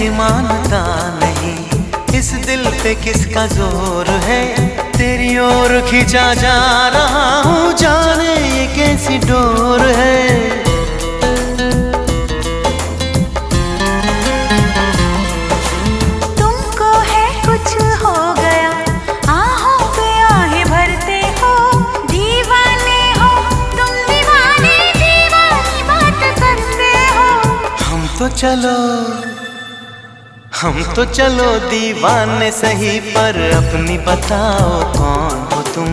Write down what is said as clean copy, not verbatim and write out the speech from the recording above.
ऐसी मानता नहीं, इस दिल पे किसका जोर है, तेरी ओर खींचा जा रहा हूँ, जाने ये कैसी डोर है। तुमको है कुछ हो गया, आहों पे आहें भरते हो, दीवाने हो तुम, दीवाने दीवानी बात करते हो। हम तो चलो दीवाने सही, पर अपनी बताओ कौन हो तुम।